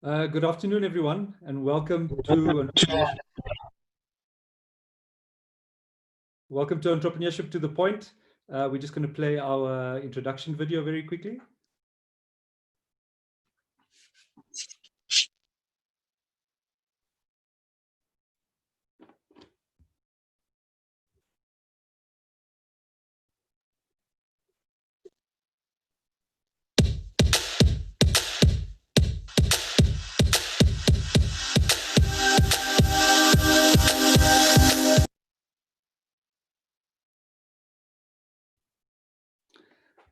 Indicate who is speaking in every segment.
Speaker 1: Good afternoon, everyone, and welcome to Entrepreneurship to the Point. We're just going to play our introduction video very quickly.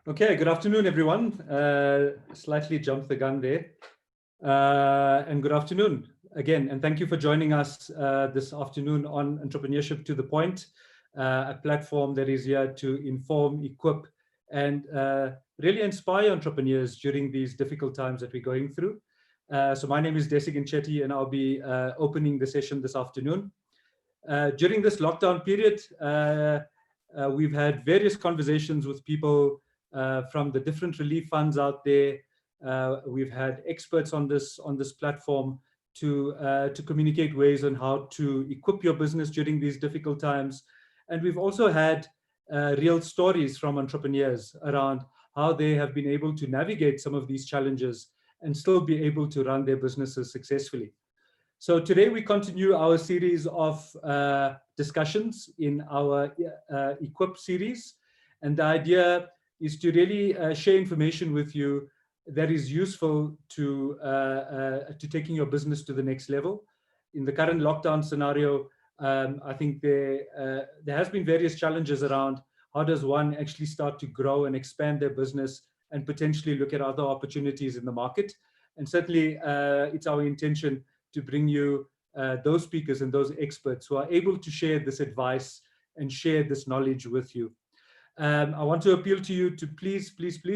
Speaker 1: Okay, good afternoon, everyone. Slightly jumped the gun there. And good afternoon again, and thank you for joining us this afternoon on Entrepreneurship to the Point, a platform that is here to inform, equip, and really inspire entrepreneurs during these difficult times that we're going through. So my name is Desigan Chetty, and I'll be opening the session this afternoon. During this lockdown period, we've had various conversations with people from the different relief funds out there. We've had experts on this platform to communicate ways on how to equip your business during these difficult times. And we've also had real stories from entrepreneurs around how they have been able to navigate some of these challenges and still be able to run their businesses successfully. So today we continue our series of discussions in our Equip series. And the idea is to really share information with you that is useful to taking your business to the next level. In the current lockdown scenario, I think there has been various challenges around how does one actually start to grow and expand their business and potentially look at other opportunities in the market. And certainly it's our intention to bring you those speakers and those experts who are able to share this advice and share this knowledge with you. I want to appeal to you to please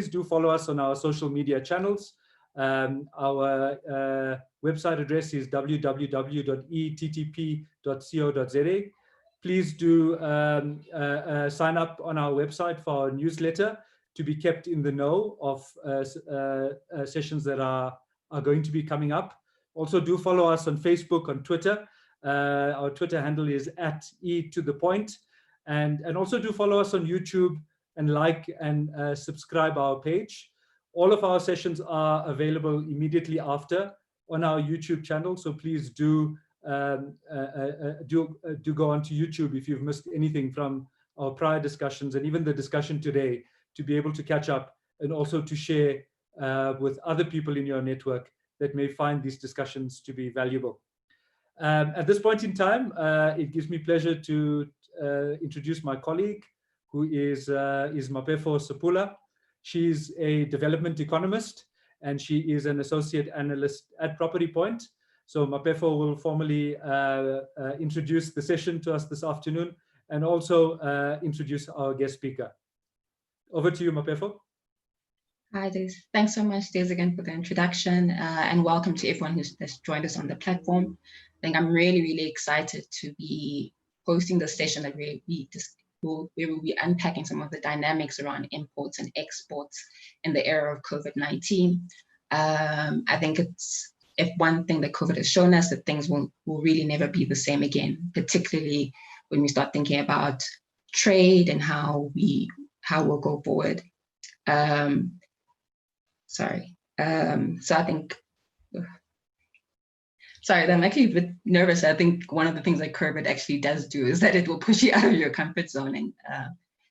Speaker 1: do follow us on our social media channels. Our website address is www.eTTP.co.za. Please do sign up on our website for our newsletter to be kept in the know of sessions that are going to be coming up. Also, do follow us on Facebook, on Twitter. Our Twitter handle is @e_to_the_point. And also do follow us on YouTube and like and subscribe our page. All of our sessions are available immediately after on our YouTube channel. So please do go onto YouTube if you've missed anything from our prior discussions and even the discussion today, to be able to catch up and also to share with other people in your network that may find these discussions to be valuable. At this point in time, it gives me pleasure to introduce my colleague, who is Mapefo Sepula. She's a development economist, and she is an associate analyst at Property Point. So Mapefo will formally introduce the session to us this afternoon and also introduce our guest speaker. Over to you, Mapefo.
Speaker 2: Hi, Des. Thanks so much, Des, again for the introduction, and welcome to everyone who's joined us on the platform. I think I'm really excited to be hosting the session that we will be unpacking some of the dynamics around imports and exports in the era of COVID-19. I think if one thing that COVID has shown us, that things will really never be the same again, particularly when we start thinking about trade and how we'll go forward. So I think, I'm actually a bit nervous. I think one of the things that COVID actually does do is that it will push you out of your comfort zone. And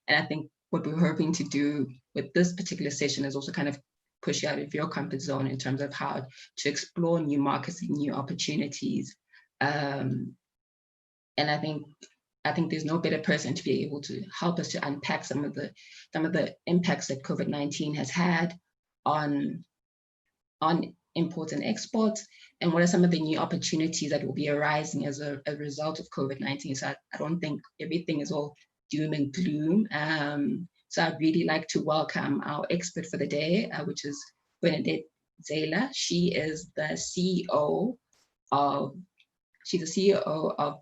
Speaker 2: I think what we're hoping to do with this particular session is also kind of push you out of your comfort zone in terms of how to explore new markets and new opportunities. And I think there's no better person to be able to help us to unpack some of the impacts that COVID-19 has had on imports and exports, and what are some of the new opportunities that will be arising as a result of COVID-19. So I don't think everything is all doom and gloom. So I'd really like to welcome our expert for the day, which is Bernadette Zeiler. She's the CEO of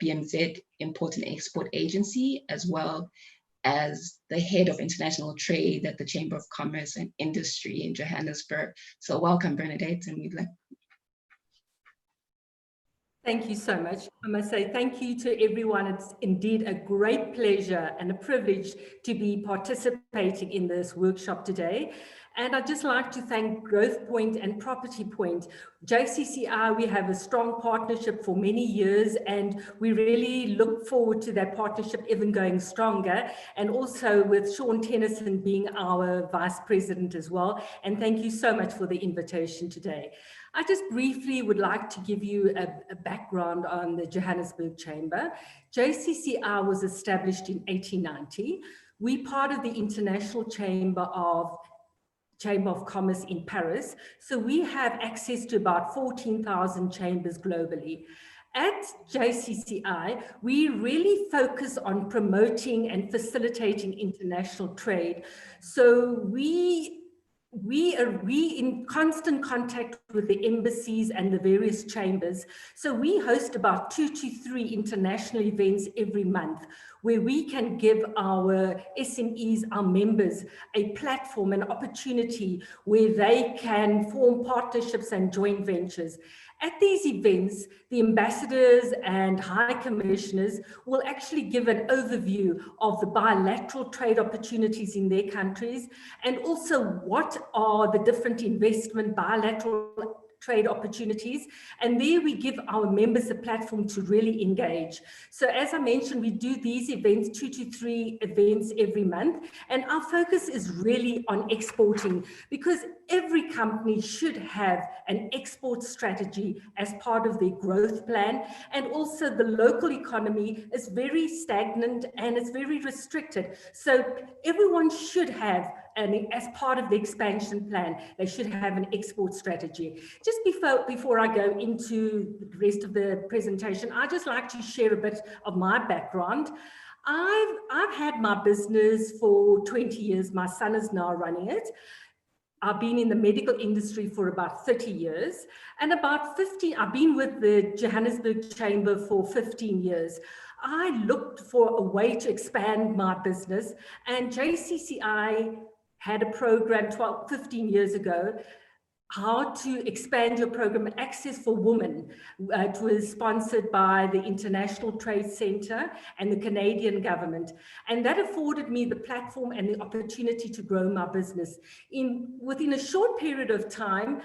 Speaker 2: BMZ Import and Export Agency, as well as the head of international trade at the Chamber of Commerce and Industry in Johannesburg. So welcome, Bernadette, and we'd like.
Speaker 3: Thank you so much. I must say thank you to everyone. It's indeed a great pleasure and a privilege to be participating in this workshop today. And I'd just like to thank Growth Point and Property Point. JCCI, we have a strong partnership for many years, and we really look forward to that partnership even going stronger. And also with Sean Tennyson being our Vice President as well. And thank you so much for the invitation today. I just briefly would like to give you a background on the Johannesburg Chamber. JCCI was established in 1890. We're part of the International Chamber of Commerce in Paris. So we have access to about 14,000 chambers globally. At JCCI, we really focus on promoting and facilitating international trade. So we are in constant contact with the embassies and the various chambers. So we host about 2 to 3 international events every month, where we can give our SMEs, our members, a platform, an opportunity where they can form partnerships and joint ventures. At these events, the ambassadors and high commissioners will actually give an overview of the bilateral trade opportunities in their countries, and also what are the different investment bilateral trade opportunities. And there we give our members a platform to really engage. So as I mentioned, we do these events, 2 to 3 events every month. And our focus is really on exporting, because every company should have an export strategy as part of their growth plan. And also the local economy is very stagnant and it's very restricted. So everyone should have, as part of the expansion plan, they should have an export strategy. Just before I go into the rest of the presentation, I'd just like to share a bit of my background. I've had my business for 20 years. My son is now running it. I've been in the medical industry for about 30 years, and I've been with the Johannesburg Chamber for 15 years. I looked for a way to expand my business, and JCCI had a program 15 years ago, how to expand your program, Access for Women. It was sponsored by the International Trade Center and the Canadian government. And that afforded me the platform and the opportunity to grow my business. Within a short period of time,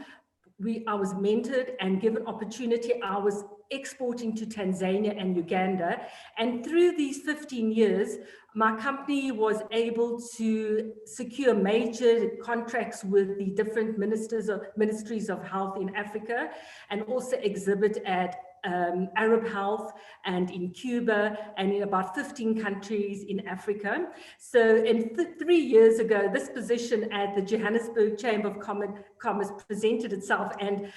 Speaker 3: I was mentored and given opportunity. I was exporting to Tanzania and Uganda. And through these 15 years, my company was able to secure major contracts with the different ministries of health in Africa, and also exhibit at Arab Health and in Cuba and in about 15 countries in Africa. So 3 years ago, this position at the Johannesburg Chamber of Commerce presented itself, and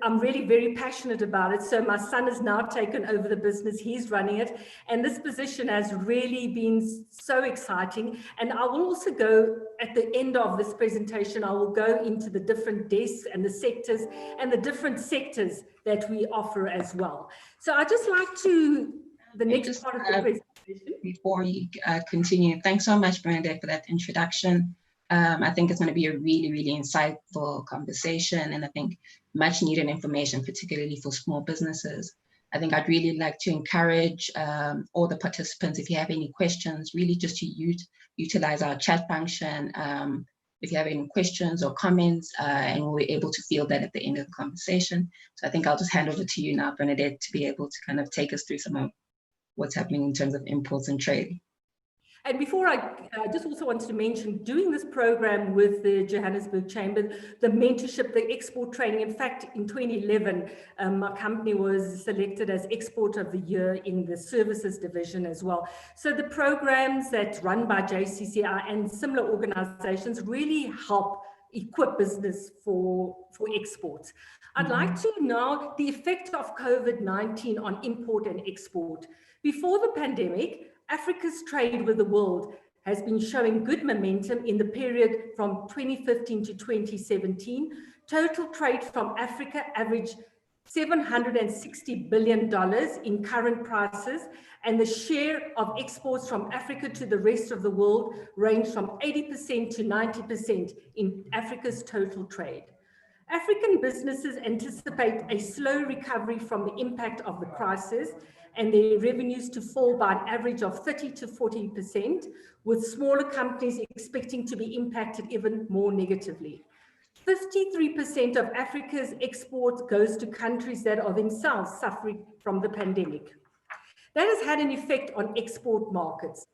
Speaker 3: I'm really very passionate about it. So my son has now taken over the business, he's running it, and this position has really been so exciting. And I will also go, at the end of this presentation, I will go into the different desks and the sectors and the different sectors that we offer as well. So I just like to, the next part of the presentation.
Speaker 2: Before you continue, thanks so much, Bernadette, for that introduction. I think it's going to be a really, really insightful conversation, and I think much needed information, particularly for small businesses. I think I'd really like to encourage all the participants, if you have any questions, really just to utilize our chat function. If you have any questions or comments, and we'll be able to field that at the end of the conversation. So I think I'll just hand over to you now, Bernadette, to be able to kind of take us through some of what's happening in terms of imports and trade.
Speaker 3: And before I just also wanted to mention, doing this program with the Johannesburg Chamber, the mentorship, the export training. In fact, in 2011, my company was selected as Export of the Year in the Services Division as well. So the programs that run by JCCI and similar organizations really help equip business for exports. I'd like to know the effect of COVID-19 on import and export. Before the pandemic, Africa's trade with the world has been showing good momentum in the period from 2015 to 2017. Total trade from Africa averaged $760 billion in current prices, and the share of exports from Africa to the rest of the world ranged from 80% to 90% in Africa's total trade. African businesses anticipate a slow recovery from the impact of the crisis and their revenues to fall by an average of 30 to 40%, with smaller companies expecting to be impacted even more negatively. 53% of Africa's export goes to countries that are themselves suffering from the pandemic. That has had an effect on export markets.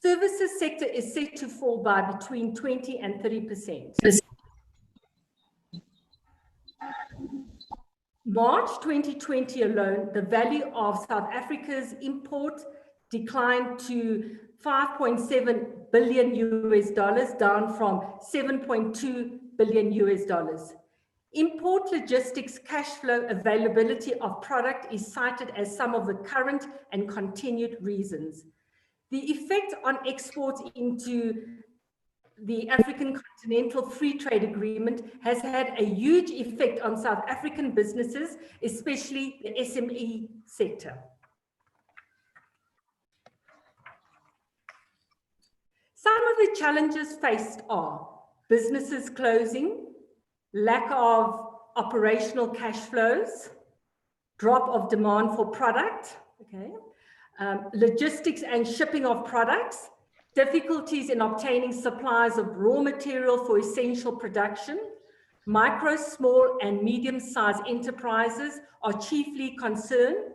Speaker 3: Services sector is set to fall by between 20 and 30%. March 2020 alone, the value of South Africa's import declined to 5.7 billion US dollars, down from 7.2 billion US dollars. Import logistics cash flow availability of product is cited as some of the current and continued reasons. The effect on exports into the African Continental Free Trade Agreement has had a huge effect on South African businesses, especially the SME sector. Some of the challenges faced are businesses closing, lack of operational cash flows, drop of demand for product, logistics and shipping of products, difficulties in obtaining supplies of raw material for essential production. Micro, small, and medium-sized enterprises are chiefly concerned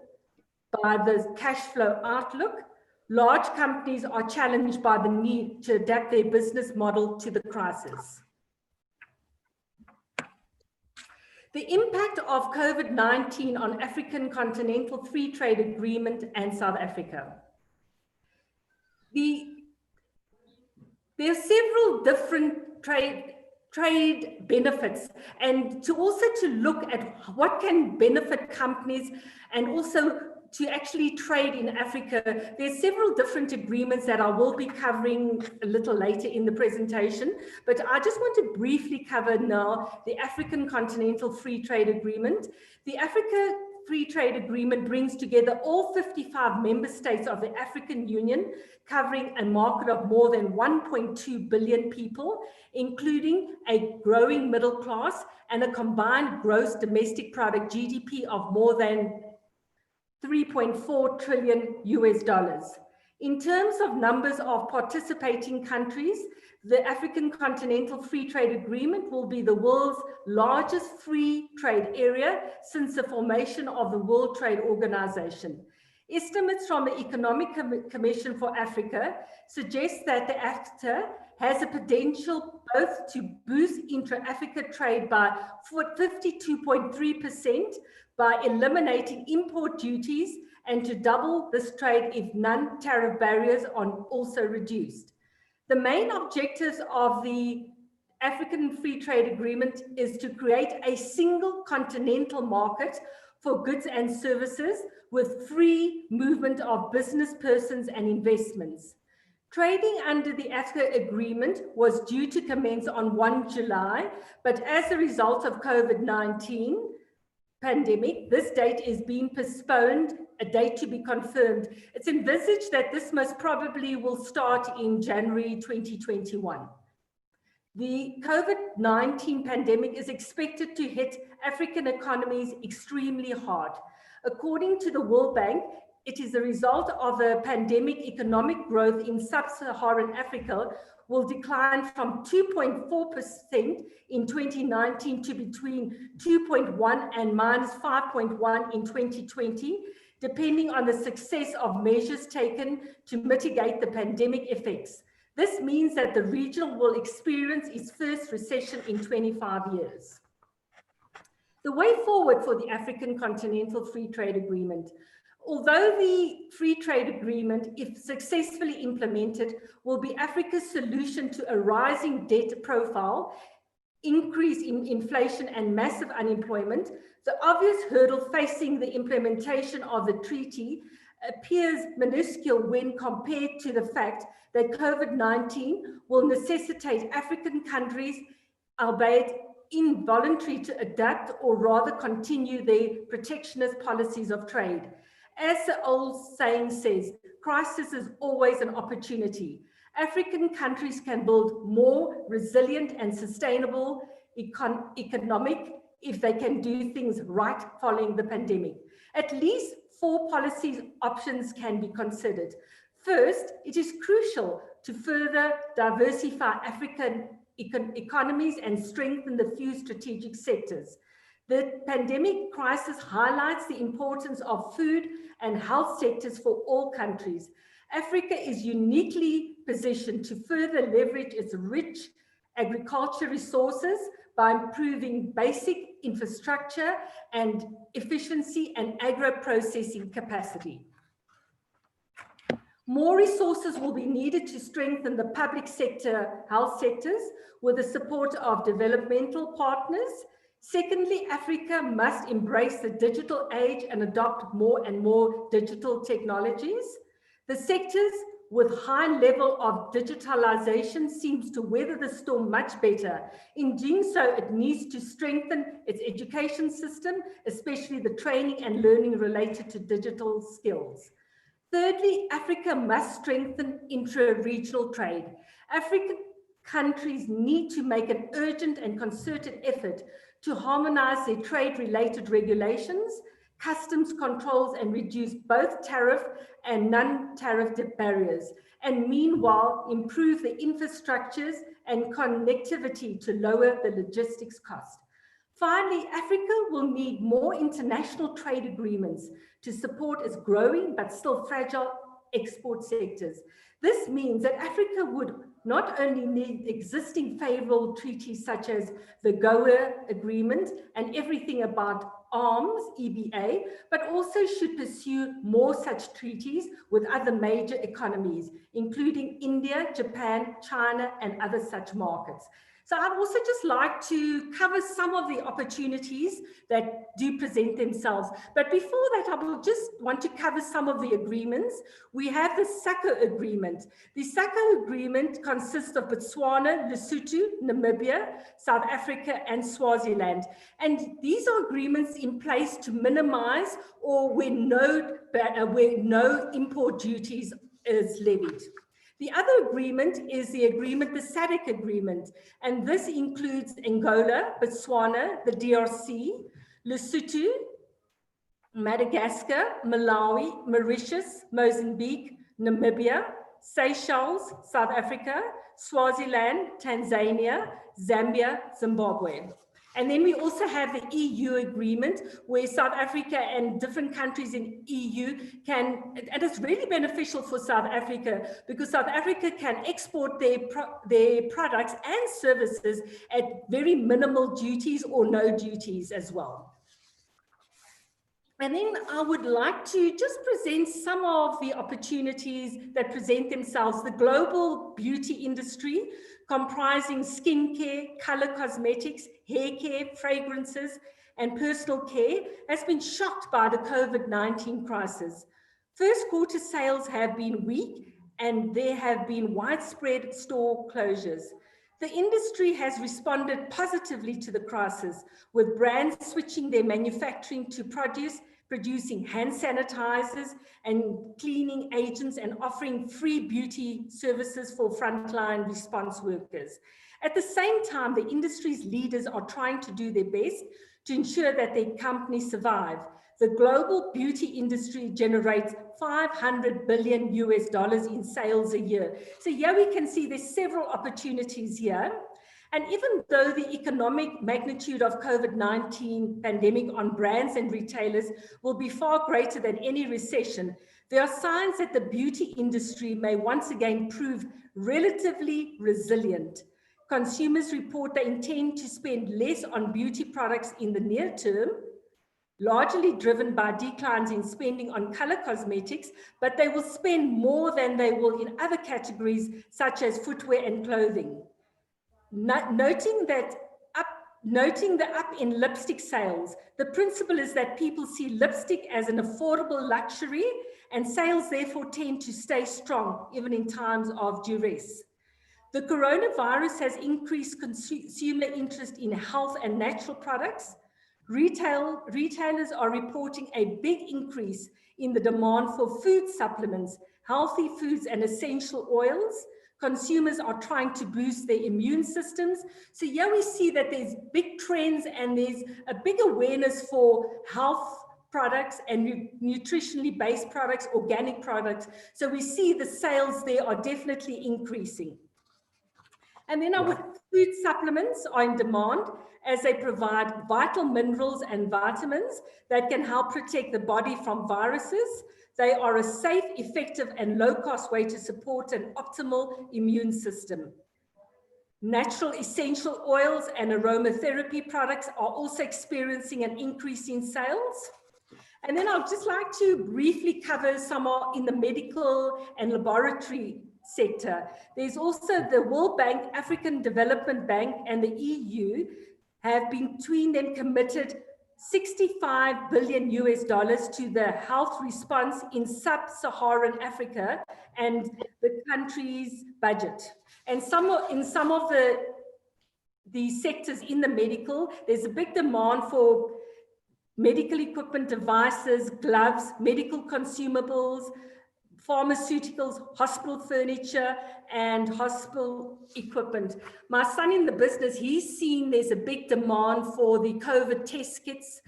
Speaker 3: by the cash flow outlook. Large companies are challenged by the need to adapt their business model to the crisis. The impact of COVID-19 on African Continental Free Trade Agreement and South Africa. There are several different trade benefits, and to look at what can benefit companies and also to actually trade in Africa. There's several different agreements that I will be covering a little later in the presentation, but I just want to briefly cover now the African Continental Free Trade Agreement. The Africa Free Trade Agreement brings together all 55 member states of the African Union, covering a market of more than 1.2 billion people, including a growing middle class and a combined gross domestic product GDP of more than 3.4 trillion US dollars. In terms of numbers of participating countries, the African Continental Free Trade Agreement will be the world's largest free trade area since the formation of the World Trade Organization. Estimates from the Economic Commission for Africa suggest that the AfCFTA has a potential both to boost intra-Africa trade by 52.3% by eliminating import duties and to double this trade if non-tariff barriers are also reduced. The main objectives of the African Free Trade Agreement is to create a single continental market for goods and services with free movement of business persons and investments. Trading under the AfCFTA agreement was due to commence on 1 July, but as a result of COVID-19 pandemic, this date is being postponed, a date to be confirmed. It's envisaged that this most probably will start in January 2021. The COVID-19 pandemic is expected to hit African economies extremely hard. According to the World Bank, it is a result of a pandemic. Economic growth in sub-Saharan Africa will decline from 2.4% in 2019 to between 2.1 and minus 5.1 in 2020, depending on the success of measures taken to mitigate the pandemic effects. This means that the region will experience its first recession in 25 years. The way forward for the African Continental Free Trade Agreement. Although the Free Trade Agreement, if successfully implemented, will be Africa's solution to a rising debt profile, increase in inflation and massive unemployment, the obvious hurdle facing the implementation of the treaty appears minuscule when compared to the fact that COVID-19 will necessitate African countries, albeit involuntary, to adapt or rather continue their protectionist policies of trade. As the old saying says, crisis is always an opportunity. African countries can build more resilient and sustainable economic if they can do things right following the pandemic. At least 4 policy options can be considered. First, it is crucial to further diversify African economies and strengthen the few strategic sectors. The pandemic crisis highlights the importance of food and health sectors for all countries. Africa is uniquely positioned to further leverage its rich agriculture resources by improving basic infrastructure and efficiency and agro-processing capacity. More resources will be needed to strengthen the public sector health sectors with the support of developmental partners. Secondly, Africa must embrace the digital age and adopt more and more digital technologies. The sectors with high level of digitalization seems to weather the storm much better. In doing so, it needs to strengthen its education system, especially the training and learning related to digital skills. Thirdly, Africa must strengthen intra-regional trade. African countries need to make an urgent and concerted effort to harmonize their trade-related regulations, customs controls, and reduce both tariff and non-tariff barriers, and meanwhile improve the infrastructures and connectivity to lower the logistics cost. Finally, Africa will need more international trade agreements to support its growing but still fragile export sectors. This means that Africa would not only need existing favorable treaties such as the Goa Agreement and everything about arms, EBA, but also should pursue more such treaties with other major economies, including India, Japan, China, and other such markets. So I'd also just like to cover some of the opportunities that do present themselves. But before that, I will just want to cover some of the agreements. We have the SACO agreement. The SACO agreement consists of Botswana, Lesotho, Namibia, South Africa, and Swaziland. And these are agreements in place to minimize or where no import duties is levied. The other agreement is the agreement, the SADC agreement, and this includes Angola, Botswana, the DRC, Lesotho, Madagascar, Malawi, Mauritius, Mozambique, Namibia, Seychelles, South Africa, Swaziland, Tanzania, Zambia, Zimbabwe. And then we also have the EU agreement where South Africa and different countries in EU can, and it's really beneficial for South Africa because South Africa can export their products and services at very minimal duties or no duties as well. And then I would like to just present some of the opportunities that present themselves. The global beauty industry, comprising skincare, color cosmetics, hair care, fragrances, and personal care, has been shocked by the COVID-19 crisis. First quarter sales have been weak and there have been widespread store closures. The industry has responded positively to the crisis, with brands switching their manufacturing to producing hand sanitizers and cleaning agents and offering free beauty services for frontline response workers. At the same time, the industry's leaders are trying to do their best to ensure that their companies survive. The global beauty industry generates $500 billion in sales a year. So here we can see there's several opportunities here. And even though the economic magnitude of COVID-19 pandemic on brands and retailers will be far greater than any recession, there are signs that the beauty industry may once again prove relatively resilient. Consumers report they intend to spend less on beauty products in the near term, largely driven by declines in spending on color cosmetics, but they will spend more than they will in other categories such as footwear and clothing. Noting the up in lipstick sales, the principle is that people see lipstick as an affordable luxury and sales therefore tend to stay strong even in times of duress. The coronavirus has increased consumer interest in health and natural products. Retailers are reporting a big increase in the demand for food supplements, healthy foods and essential oils. consumers are trying to boost their immune systems. So here we see that there's big trends and there's a big awareness for health products and nutritionally based products, organic products. So we see the sales there are definitely increasing. And then our food supplements are in demand as they provide vital minerals and vitamins that can help protect the body from viruses. They are a safe, effective, and low-cost way to support an optimal immune system. Natural essential oils and aromatherapy products are also experiencing an increase in sales. And then I'd just like to briefly cover some are in the medical and laboratory sector. There's also the World Bank, African Development Bank, and the EU have been between them committed $65 billion to the health response in sub-Saharan Africa and the country's budget. And in some of the sectors in the medical, there's a big demand for medical equipment, devices, gloves, medical consumables, pharmaceuticals, hospital furniture, and hospital equipment. My son in the business, he's seen there's a big demand for the COVID test kits,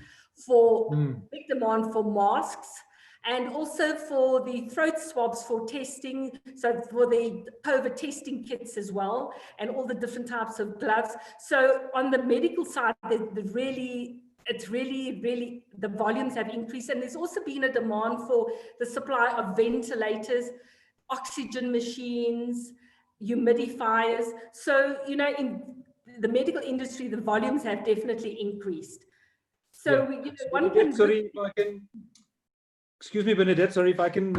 Speaker 3: big demand for masks, and also for the throat swabs for testing, so for the COVID testing kits as well, and all the different types of gloves. So on the medical side, it's really, the volumes have increased, and there's also been a demand for the supply of ventilators, oxygen machines, humidifiers. So, you know, in the medical industry, the volumes have definitely increased. So, one can...
Speaker 1: Sorry, if I can... Excuse me, Bernadette, sorry if I can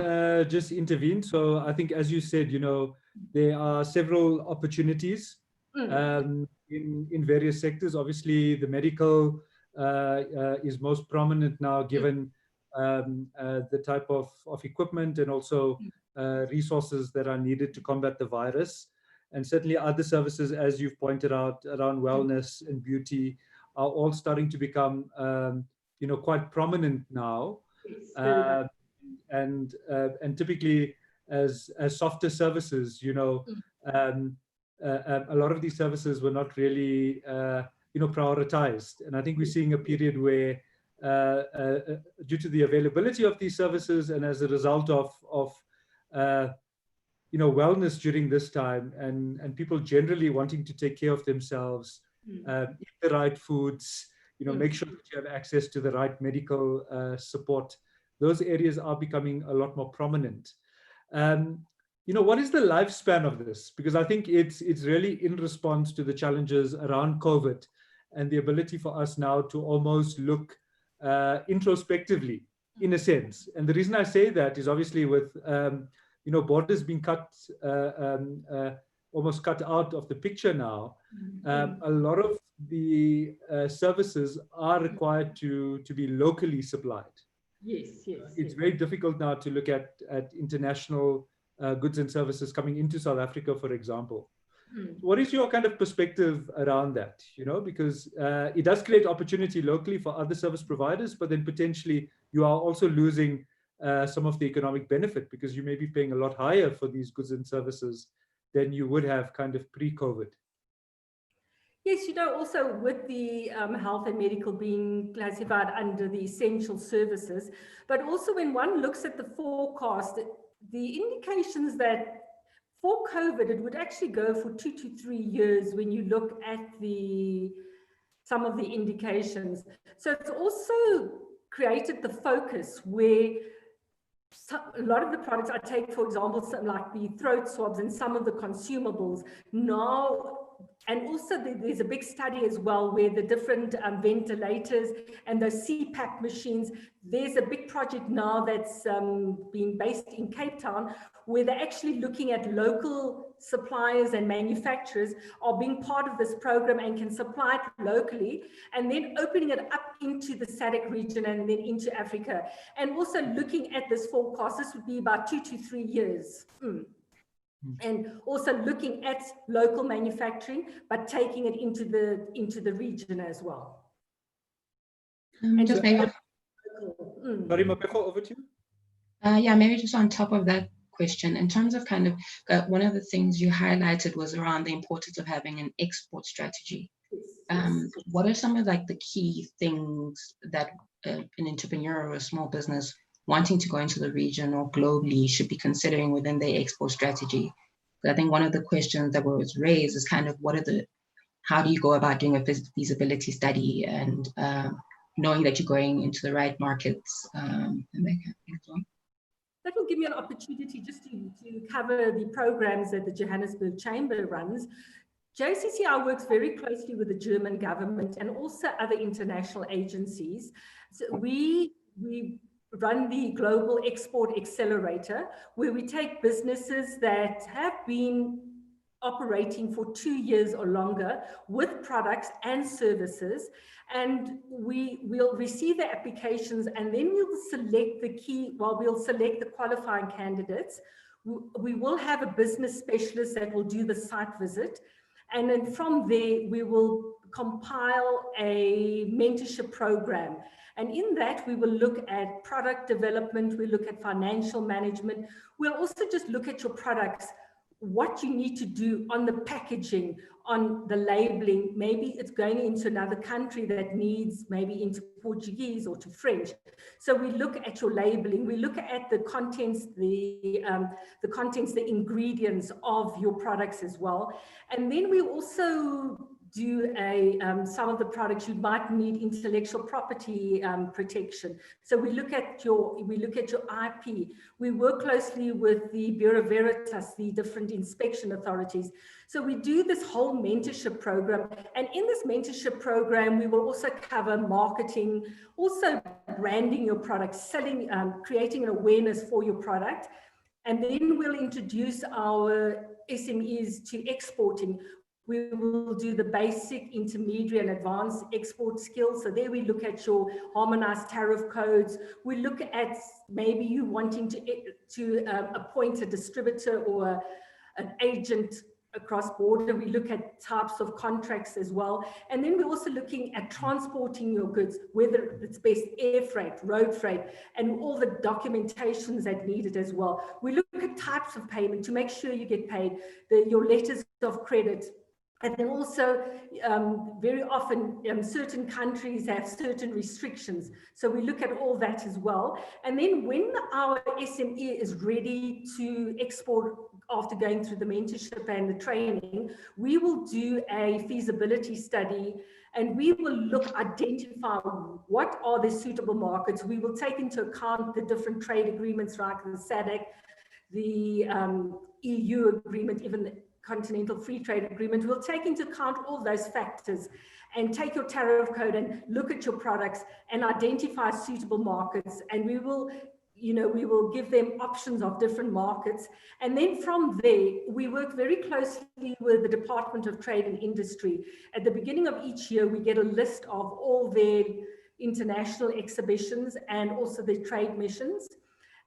Speaker 1: just intervene. So I think, as you said, you know, there are several opportunities in various sectors. Obviously, the medical is most prominent now, given the type of equipment and also resources that are needed to combat the virus. And certainly other services, as you've pointed out, around wellness and beauty are all starting to become, you know, quite prominent now. And typically as softer services, you know, a lot of these services were not really, you know, prioritized. And I think we're seeing a period where, due to the availability of these services and as a result of you know, wellness during this time and people generally wanting to take care of themselves, eat the right foods, you know, make sure that you have access to the right medical support. Those areas are becoming a lot more prominent. You know, what is the lifespan of this? Because I think it's really in response to the challenges around COVID and the ability for us now to almost look introspectively, in a sense. And the reason I say that is obviously with, you know, borders being cut, almost cut out of the picture now, a lot of the services are required to be locally supplied.
Speaker 3: Yes.
Speaker 1: It's very difficult now to look at international goods and services coming into South Africa, for example. What is your kind of perspective around that? You know, because it does create opportunity locally for other service providers, but then potentially you are also losing some of the economic benefit because you may be paying a lot higher for these goods and services than you would have kind of pre-COVID.
Speaker 3: Yes, you know, also with the health and medical being classified under the essential services, but also when one looks at the forecast, the indications that for COVID, it would actually go for 2 to 3 years when you look at some of the indications. So it's also created the focus where a lot of the products I take, for example, some like the throat swabs and some of the consumables now, and also there's a big study as well where the different ventilators and those CPAP machines, there's a big project now that's being based in Cape Town where they're actually looking at local suppliers and manufacturers are being part of this program and can supply it locally, and then opening it up into the SADC region and then into Africa. And also looking at this forecast, this would be about 2 to 3 years. And also looking at local manufacturing, but taking it into the region as well. And
Speaker 2: just maybe,
Speaker 1: sorry, Mapefo, over to you.
Speaker 2: yeah, maybe just on top of that question. In terms of kind of, one of the things you highlighted was around the importance of having an export strategy. What are some of like the key things that an entrepreneur or a small business wanting to go into the region or globally should be considering within their export strategy? I think one of the questions that was raised is kind of how do you go about doing a feasibility study and knowing that you're going into the right markets and that kind of thing as well.
Speaker 3: That will give me an opportunity just to cover the programs that the Johannesburg Chamber runs. JCCI works very closely with the German government and also other international agencies. So we run the Global Export Accelerator, where we take businesses that have been operating for 2 years or longer with products and services, and we'll receive the applications, and then we'll select we'll select the qualifying candidates. We will have a business specialist that will do the site visit, and then from there we will compile a mentorship program. And in that, we will look at product development, we look at financial management, we'll also just look at your products, what you need to do on the packaging, on the labeling. Maybe it's going into another country that needs maybe into Portuguese or to French. So we look at your labeling, we look at the contents, the ingredients of your products as well. And then we also do some of the products you might need intellectual property protection. So we look at your IP. We work closely with the Bureau Veritas, the different inspection authorities. So we do this whole mentorship program. And in this mentorship program, we will also cover marketing, also branding your product, selling, creating an awareness for your product. And then we'll introduce our SMEs to exporting. We will do the basic, intermediate, and advanced export skills. So there we look at your harmonized tariff codes. We look at maybe you wanting to appoint a distributor or an agent across border. We look at types of contracts as well. And then we're also looking at transporting your goods, whether it's best air freight, road freight, and all the documentations that needed as well. We look at types of payment to make sure you get paid, your letters of credit. And then also, very often, certain countries have certain restrictions. So we look at all that as well. And then when our SME is ready to export after going through the mentorship and the training, we will do a feasibility study, and we will identify what are the suitable markets. We will take into account the different trade agreements, like the SADC, the EU agreement, even the Continental Free Trade Agreement. We'll take into account all those factors and take your tariff code and look at your products and identify suitable markets. And we will give them options of different markets. And then from there, we work very closely with the Department of Trade and Industry. At the beginning of each year, we get a list of all their international exhibitions and also their trade missions.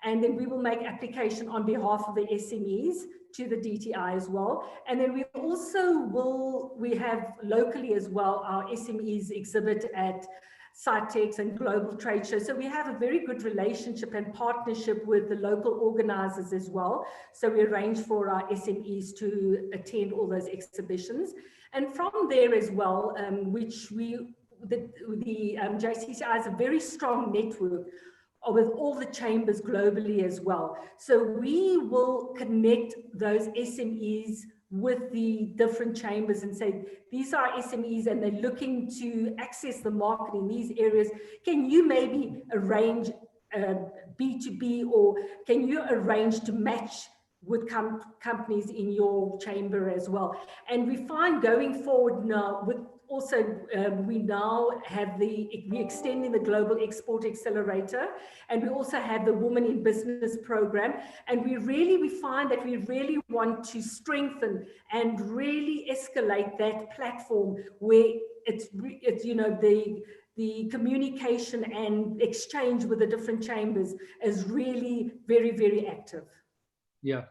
Speaker 3: And then we will make application on behalf of the SMEs to the DTI as well. And then we also we have locally as well, our SMEs exhibit at CITEX and global trade shows. So we have a very good relationship and partnership with the local organizers as well. So we arrange for our SMEs to attend all those exhibitions. And from there as well, the JCCI has a very strong network with all the chambers globally as well. So we will connect those SMEs with the different chambers and say, these are SMEs and they're looking to access the market in these areas. Can you maybe arrange B2B, or can you arrange to match with companies in your chamber as well? And we find going forward now with we now have we're extending the Global Export Accelerator, and we also have the Women in Business program. And we find that we really want to strengthen and really escalate that platform where it's the communication and exchange with the different chambers is really very, very active.
Speaker 1: Yeah.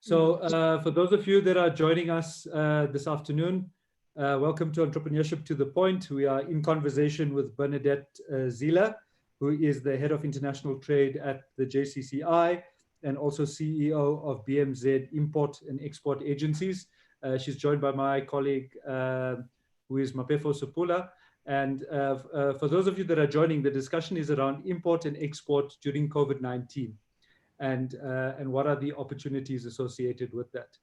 Speaker 1: So for those of you that are joining us this afternoon, welcome to Entrepreneurship to the Point. We are in conversation with Bernadette Zeiler, who is the Head of International Trade at the JCCI. and also CEO of BMZ Import and Export Agencies. She's joined by my colleague, who is Mapefo Supula. And for those of you that are joining, the discussion is around import and export during COVID-19, and what are the opportunities associated with that.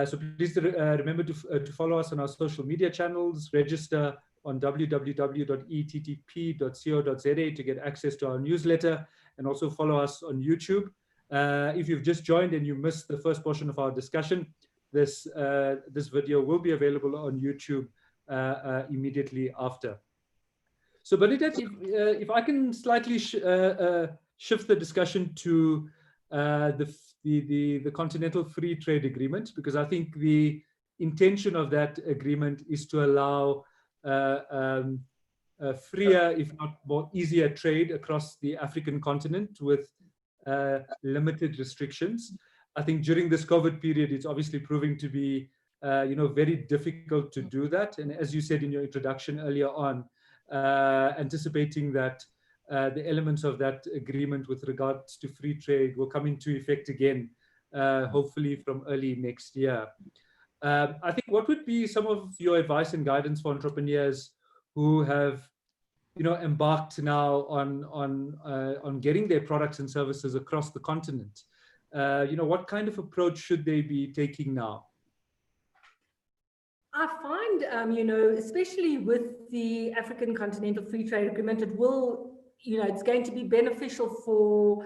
Speaker 1: So please remember to follow us on our social media channels, register on www.eTTP.co.za to get access to our newsletter, and also follow us on YouTube. If you've just joined and you missed the first portion of our discussion, this video will be available on YouTube immediately after. So Bernadette, if I can slightly shift the discussion to the Continental Free Trade Agreement, because I think the intention of that agreement is to allow freer, if not more easier trade across the African continent with limited restrictions. I think during this COVID period, it's obviously proving to be very difficult to do that. And as you said in your introduction earlier on, anticipating that the elements of that agreement with regards to free trade will come into effect again, hopefully from early next year. I think what would be some of your advice and guidance for entrepreneurs who have embarked now on getting their products and services across the continent? What kind of approach should they be taking now?
Speaker 3: I find, especially with the African Continental Free Trade Agreement, it will, it's going to be beneficial for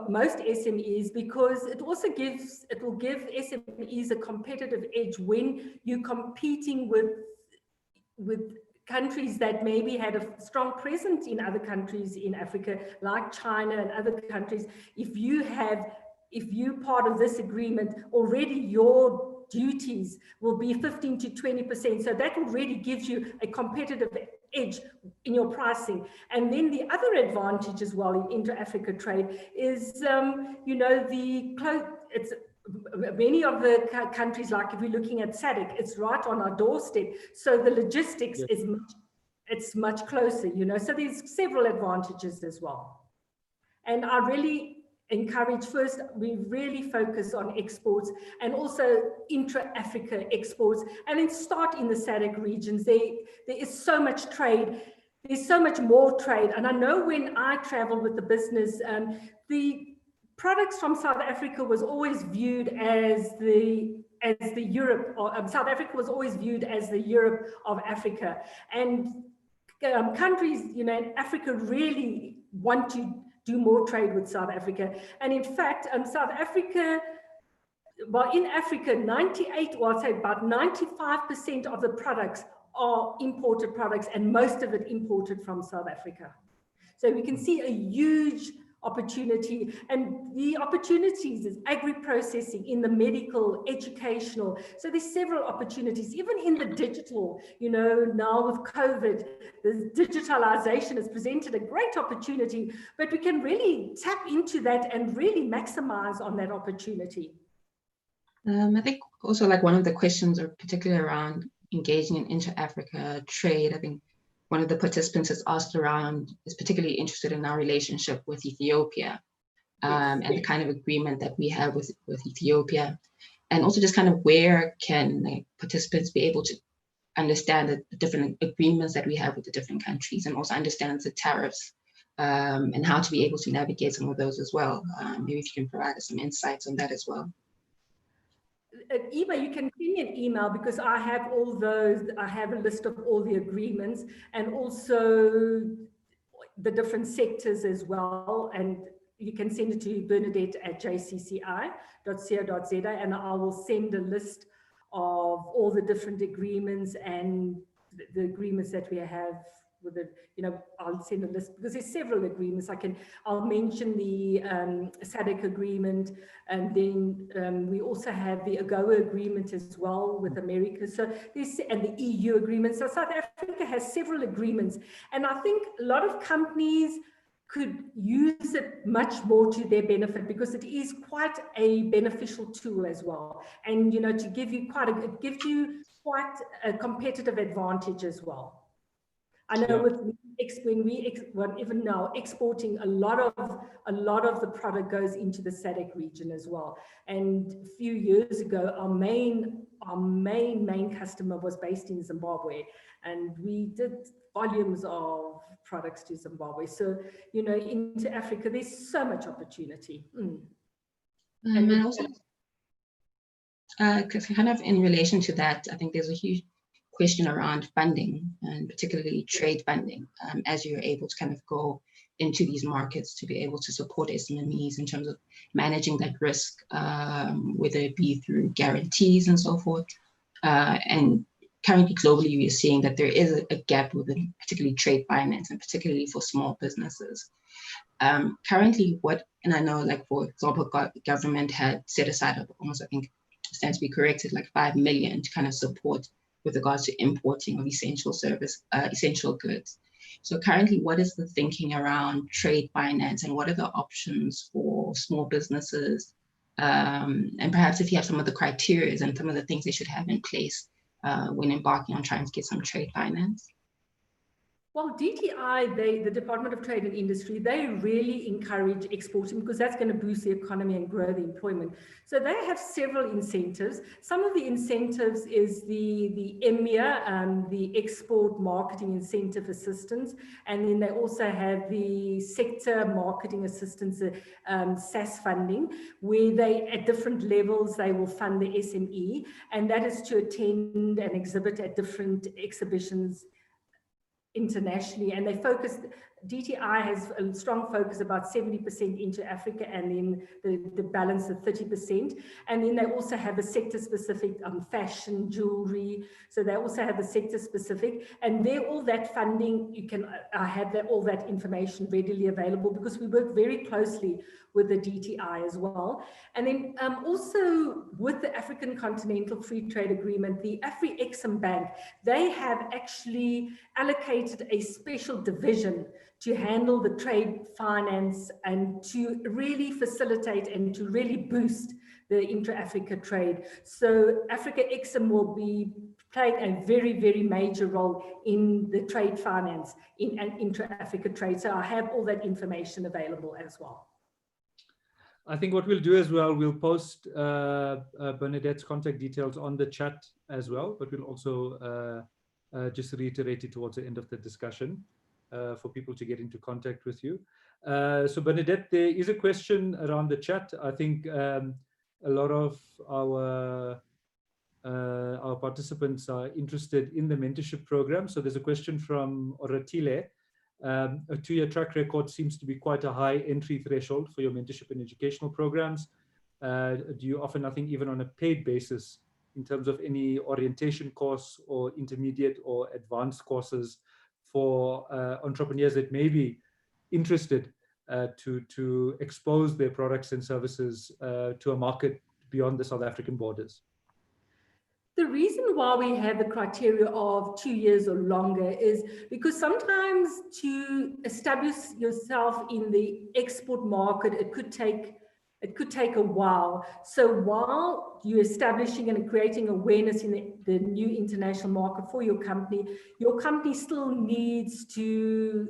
Speaker 3: most SMEs, because it will give SMEs a competitive edge when you're competing with countries that maybe had a strong presence in other countries in Africa, like China and other countries. If you're part of this agreement, already your duties will be 15 to 20%. So that already gives you a competitive edge in your pricing. And then the other advantage as well in inter-Africa trade is, it's many of the countries, like if we're looking at SADC, it's right on our doorstep. So the logistics is much closer, so there's several advantages as well. And I really encourage, first, we really focus on exports and also intra-Africa exports, and then start in the SADC regions. There is so much trade. There's so much more trade. And I know when I travel with the business, the products from South Africa was always viewed as the Europe, or South Africa was always viewed as the Europe of Africa. And countries, in Africa really want to do more trade with South Africa. And in fact, South Africa, in Africa, about 95% of the products are imported products, and most of it imported from South Africa. So we can see a huge opportunity, and the opportunities is agri-processing, in the medical, educational. So there's several opportunities, even in the digital, now with COVID, the digitalization has presented a great opportunity, but we can really tap into that and really maximize on that opportunity.
Speaker 2: I think also, like, one of the questions are particularly around engaging in inter-Africa trade. I think one of the participants has asked around, is particularly interested in our relationship with Ethiopia, and the kind of agreement that we have with Ethiopia, and also just kind of where can participants be able to understand the different agreements that we have with the different countries, and also understand the tariffs, and how to be able to navigate some of those as well. Maybe if you can provide us some insights on that as well.
Speaker 3: Eva, you can send me an email, because I have all those. I have a list of all the agreements, and also the different sectors as well. And you can send it to Bernadette@jcci.co.za, and I will send a list of all the different agreements and the agreements that we have with it. I'll send a list, because there's several agreements. I'll mention the SADC agreement, and then we also have the AGOA agreement as well with America. So and the EU agreement. So South Africa has several agreements, and I think a lot of companies could use it much more to their benefit, because it is quite a beneficial tool as well. And to give you it gives you quite a competitive advantage as well. I know even now exporting a lot of the product goes into the SADC region as well. And a few years ago, our main customer was based in Zimbabwe, and we did volumes of products to Zimbabwe. So, you know, into Africa, there's so much opportunity.
Speaker 2: And also, kind of in relation to that, I think there's a huge question around funding, and particularly trade funding, as you're able to kind of go into these markets to be able to support SMEs in terms of managing that risk, whether it be through guarantees and so forth. And currently globally, we are seeing that there is a gap within particularly trade finance, and particularly for small businesses. Currently, and I know, like, for example, government had set aside almost, I think, stands to be corrected, like 5 million to kind of support with regards to importing of essential goods. So currently, what is the thinking around trade finance, and what are the options for small businesses? And perhaps if you have some of the criteria and some of the things they should have in place when embarking on trying to get some trade finance?
Speaker 3: Well, DTI, the Department of Trade and Industry, they really encourage exporting because that's going to boost the economy and grow the employment. So they have several incentives. Some of the incentives is the EMIA, the Export Marketing Incentive Assistance, and then they also have the Sector Marketing Assistance, SAS funding, where they, at different levels, they will fund the SME, and that is to attend and exhibit at different exhibitions internationally, and they focus, DTI has a strong focus, about 70% into Africa, and then the balance of 30%. And then they also have a sector specific fashion, jewelry. So they also have a sector specific, and there, all that funding, you can have all that information readily available because we work very closely with the DTI as well. And then also with the African Continental Free Trade Agreement, the Afri-Exim Bank, they have actually allocated a special division to handle the trade finance and to really facilitate and to really boost the intra-Africa trade. So Africa-Exim will be playing a very, very major role in the trade finance in an intra-Africa trade. So I have all that information available as well.
Speaker 1: I think what we'll do as well, we'll post Bernadette's contact details on the chat as well, but we'll also just reiterate it towards the end of the discussion for people to get into contact with you. So Bernadette, there is a question around the chat. I think a lot of our participants are interested in the mentorship program. So there's a question from Oratile. A 2-year track record seems to be quite a high entry threshold for your mentorship and educational programs. Do you offer nothing even on a paid basis in terms of any orientation course or intermediate or advanced courses for entrepreneurs that may be interested to expose their products and services to a market beyond the South African borders?
Speaker 3: The reason why we have the criteria of 2 years or longer is because sometimes to establish yourself in the export market, it could take a while. So while you're establishing and creating awareness in the new international market for your company still needs to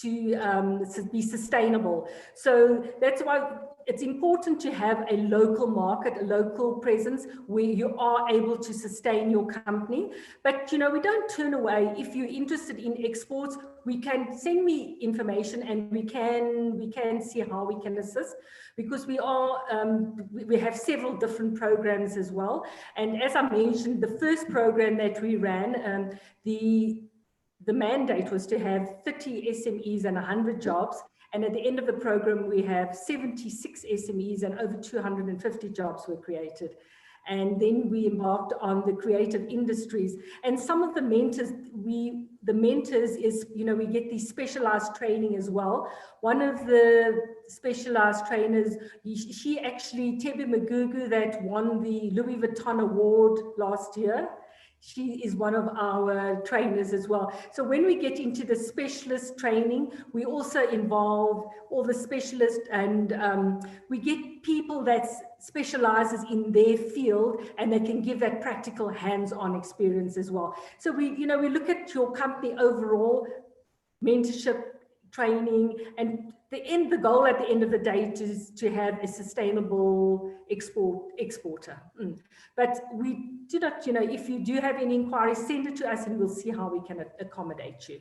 Speaker 3: be sustainable. So that's why it's important to have a local market, a local presence where you are able to sustain your company. But, you know, we don't turn away. If you're interested in exports, we can send me information and we can see how we can assist, because we have several different programs as well. And as I mentioned, the first program that we ran, the mandate was to have 30 SMEs and 100 jobs. And at the end of the program, we have 76 SMEs and over 250 jobs were created. And then we embarked on the creative industries. And some of the mentors, is, you know, we get these specialized training as well. One of the specialized trainers, she actually, Tebe Magugu, that won the Louis Vuitton award last year. She is one of our trainers as well. So when we get into the specialist training, we also involve all the specialists, and we get people that specializes in their field, and they can give that practical hands-on experience as well. So we look at your company overall, mentorship, training, and the goal at the end of the day is to have a sustainable exporter. But we do not, if you do have any inquiries, send it to us and we'll see how we can accommodate you.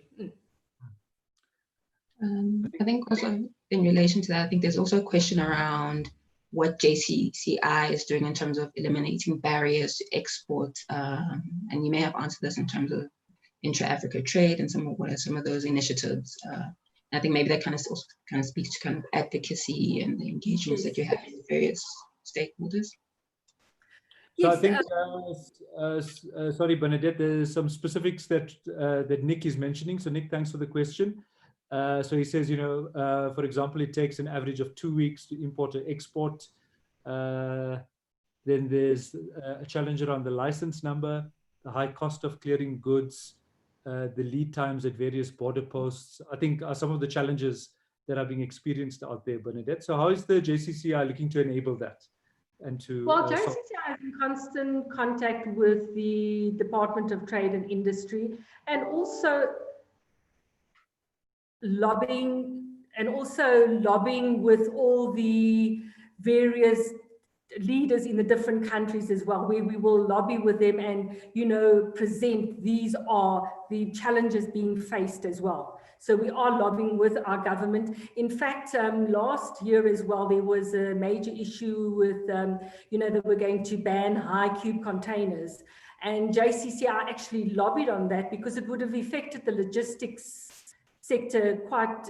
Speaker 2: I think also in relation to that, I think there's also a question around what JCCI is doing in terms of eliminating barriers to export. And you may have answered this in terms of intra-Africa trade and what are some of those initiatives. I think maybe that also speaks to kind of advocacy and the engagements that you have with various stakeholders.
Speaker 1: So I think, sorry, Bernadette, there's some specifics that Nick is mentioning. So Nick, thanks for the question. So he says, for example, it takes an average of 2 weeks to import or export. Then there's a challenge around the license number, the high cost of clearing goods, the lead times at various border posts, I think are some of the challenges that are being experienced out there, Bernadette. So how is the JCCI looking to enable that? And to
Speaker 3: JCCI is in constant contact with the Department of Trade and Industry, and also lobbying with all the various leaders in the different countries as well, where we will lobby with them and present these are the challenges being faced as well. So we are lobbying with our government. In fact, last year as well, there was a major issue with that we're going to ban high cube containers, and JCCI actually lobbied on that because it would have affected the logistics sector quite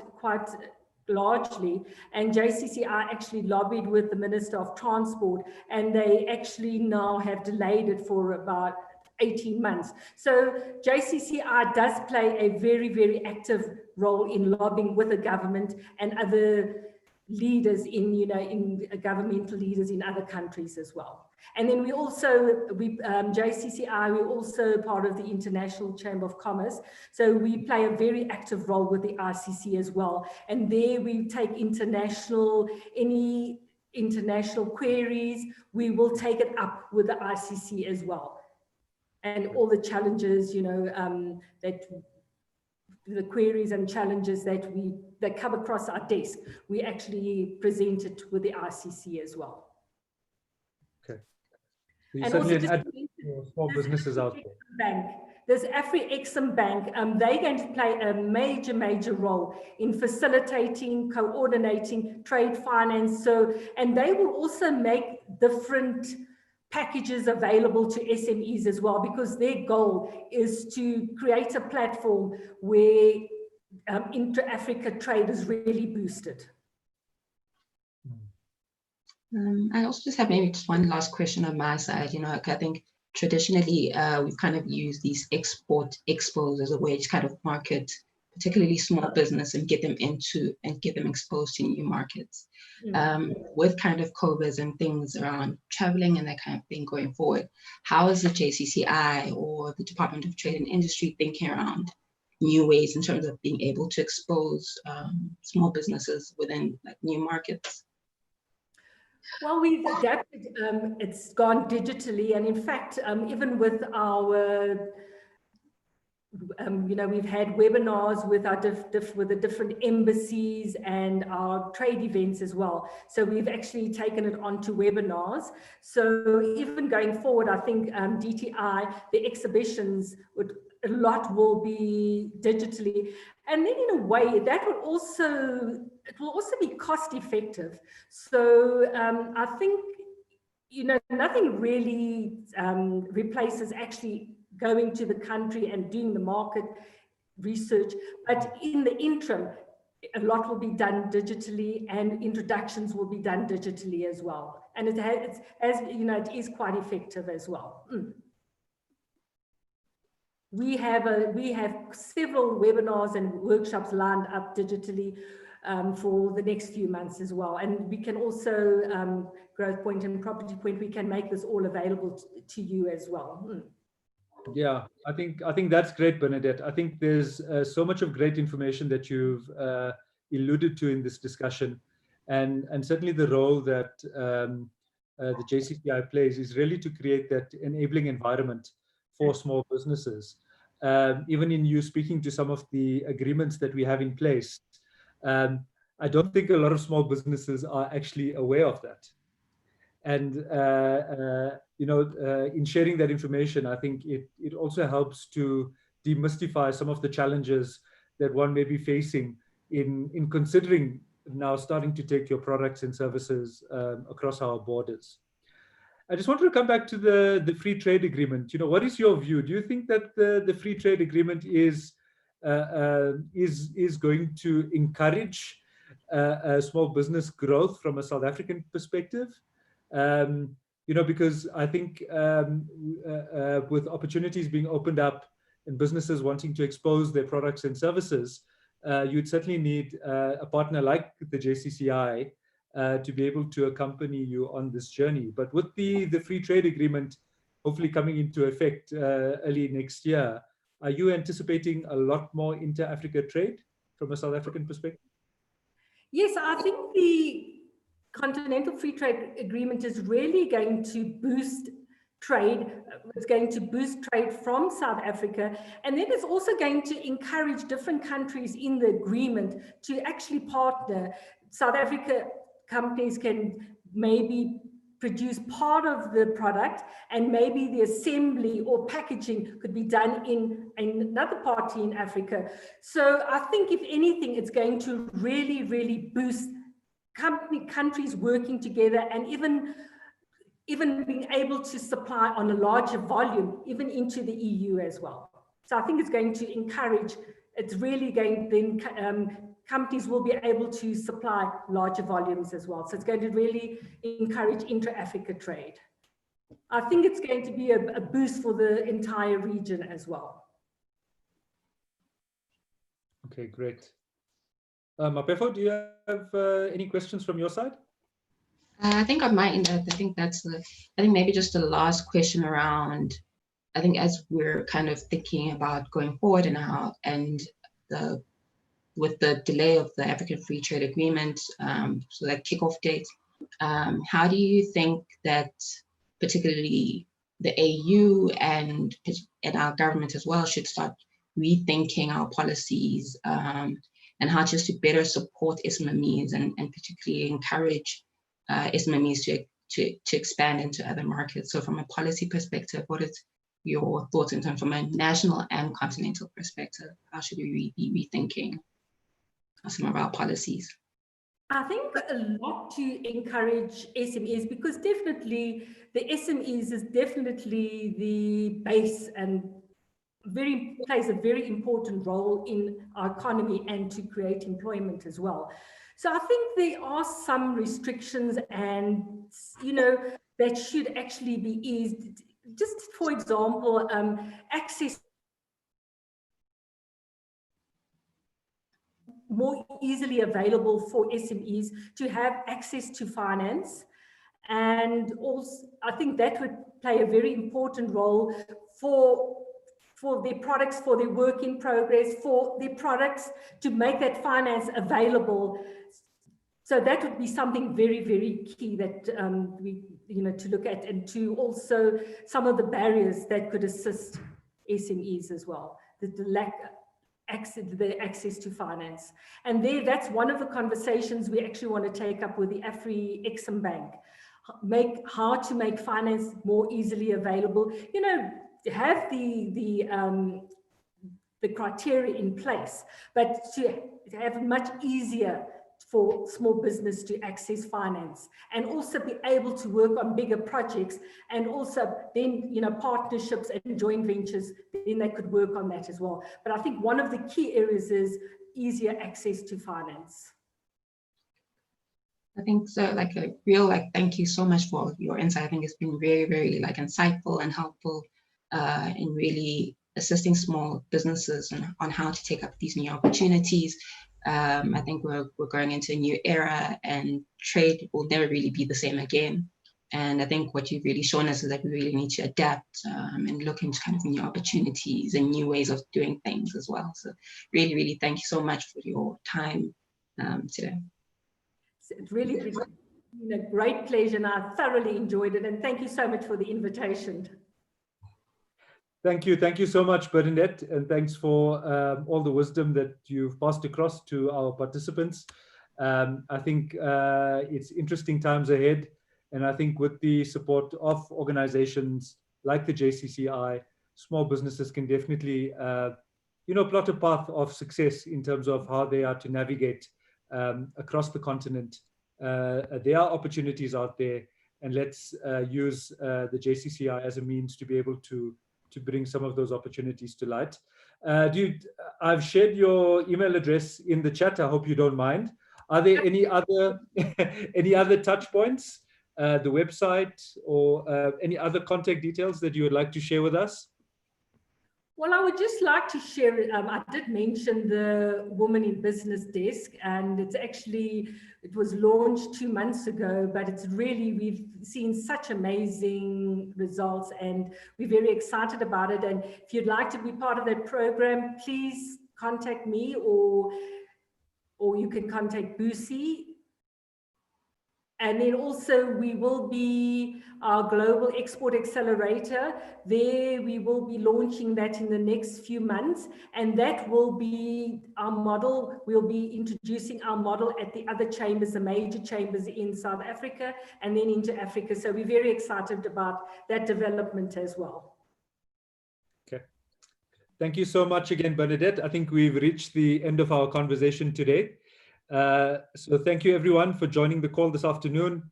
Speaker 3: largely, and JCCI actually lobbied with the Minister of Transport, and they actually now have delayed it for about 18 months. So JCCI does play a very, very active role in lobbying with the government and other leaders in governmental leaders in other countries as well. And then JCCI, we're also part of the International Chamber of Commerce. So we play a very active role with the ICC as well. And there we take any international queries, we will take it up with the ICC as well. And all the challenges, that the queries and challenges that come across our desk, we actually present it with the ICC as well.
Speaker 1: Okay. So you
Speaker 3: and
Speaker 1: certainly
Speaker 3: also
Speaker 1: had small businesses out there.
Speaker 3: Bank. There's Afri-Exim Bank. They're going to play a major, major role in facilitating, coordinating trade finance. And they will also make different packages available to SMEs as well, because their goal is to create a platform where intra-Africa trade is really boosted.
Speaker 2: I also just have maybe just one last question on my side. I think traditionally we've kind of used these export expos as a way to kind of market particularly small business and get them exposed to new markets. With kind of COVID and things around traveling and that kind of thing going forward, how is the JCCI or the Department of Trade and Industry thinking around new ways in terms of being able to expose small businesses within new markets?
Speaker 3: Well, we've adapted. It's gone digitally, and in fact, even with our we've had webinars with with the different embassies and our trade events as well. So we've actually taken it onto webinars. So even going forward, I think DTI, the exhibitions a lot will be digitally, and then in a way that will also be cost effective. So I think nothing really replaces actually going to the country and doing the market research, but in the interim, a lot will be done digitally, and introductions will be done digitally as well. And it is quite effective as well. We have several webinars and workshops lined up digitally for the next few months as well. And we can also, Growth Point and Property Point, we can make this all available to you as well.
Speaker 1: Yeah, I think that's great, Bernadette. I think there's so much of great information that you've alluded to in this discussion, and certainly the role that the JCCI plays is really to create that enabling environment for small businesses. Even in you speaking to some of the agreements that we have in place, um, I don't think a lot of small businesses are actually aware of that. And in sharing that information, I think it also helps to demystify some of the challenges that one may be facing in considering now starting to take your products and services across our borders. I just wanted to come back to the free trade agreement. What is your view? Do you think that the free trade agreement is going to encourage small business growth from a South African perspective? Because I think with opportunities being opened up and businesses wanting to expose their products and services, you'd certainly need a partner like the JCCI to be able to accompany you on this journey. But with the free trade agreement hopefully coming into effect early next year, are you anticipating a lot more inter-Africa trade from a South African perspective?
Speaker 3: Yes, I think the Continental Free Trade Agreement is really going to boost trade. It's going to boost trade from South Africa. And then it's also going to encourage different countries in the agreement to actually partner. South Africa companies can maybe produce part of the product, and maybe the assembly or packaging could be done in another party in Africa. So I think, if anything, it's going to really, really boost countries working together, and even being able to supply on a larger volume, even into the EU as well. So I think it's going to encourage, it's really going, then companies will be able to supply larger volumes as well. So it's going to really encourage intra-Africa trade. I think it's going to be a boost for the entire region as well.
Speaker 1: Okay, great. Mapefo, do you have any questions from your side?
Speaker 2: I think on my end, I think maybe just the last question around, I think as we're kind of thinking about going forward with the delay of the African Free Trade Agreement, so that kickoff date, how do you think that particularly the AU and our government as well should start rethinking our policies and how just to better support SMMEs and particularly encourage SMMEs to expand into other markets? So from a policy perspective, what is your thoughts in terms from a national and continental perspective? How should we be rethinking some of our policies?
Speaker 3: I think a lot to encourage SMEs, because definitely the SMEs is definitely the base and plays a very important role in our economy and to create employment as well. So I think there are some restrictions, and that should actually be eased. Just for example, access more easily available for SMEs to have access to finance. And also, I think that would play a very important role for their products, for their work in progress, for their products, to make that finance available. So that would be something very, very key that we, to look at, and to also some of the barriers that could assist SMEs as well, the access to finance. And that's one of the conversations we actually want to take up with the Afri-Exim Bank, how to make finance more easily available, have the criteria in place, but to have it much easier for small business to access finance, and also be able to work on bigger projects, and also then, partnerships and joint ventures, then they could work on that as well. But I think one of the key areas is easier access to finance.
Speaker 2: I think so, a real thank you so much for your insight. I think it's been very, very insightful and helpful in really assisting small businesses on how to take up these new opportunities. I think we're going into a new era, and trade will never really be the same again. And I think what you've really shown us is that we really need to adapt and look into kind of new opportunities and new ways of doing things as well. So really, really thank you so much for your time today.
Speaker 3: It's really been a great pleasure, and I thoroughly enjoyed it. And thank you so much for the invitation.
Speaker 1: Thank you. Thank you so much, Bernadette. And thanks for all the wisdom that you've passed across to our participants. I think it's interesting times ahead. And I think with the support of organizations like the JCCI, small businesses can definitely, plot a path of success in terms of how they are to navigate across the continent. There are opportunities out there, and let's use the JCCI as a means to be able to bring some of those opportunities to light. I've shared your email address in the chat. I hope you don't mind. Are there any other any other touch points, the website, or any other contact details that you would like to share with us?
Speaker 3: Well, I would just like to share, I did mention the Women in Business Desk, and it was launched 2 months ago, but it's really, we've seen such amazing results and we're very excited about it. And if you'd like to be part of that program, please contact me, or you can contact Boosie. And then also we will be our Global Export Accelerator. There we will be launching that in the next few months. And that will be our model. We'll be introducing our model at the other chambers, the major chambers in South Africa and then into Africa. So we're very excited about that development as well.
Speaker 1: Okay. Thank you so much again, Bernadette. I think we've reached the end of our conversation today. So thank you everyone for joining the call this afternoon.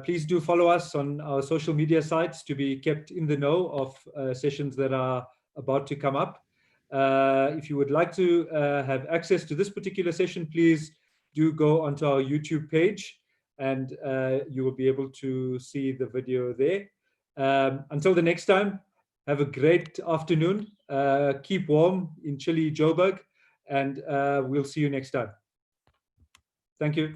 Speaker 1: Please do follow us on our social media sites to be kept in the know of sessions that are about to come up. If you would like to have access to this particular session, please do go onto our YouTube page, and you will be able to see the video there. Until the next time, have a great afternoon. Keep warm in chilly Joburg, and we'll see you next time. Thank you.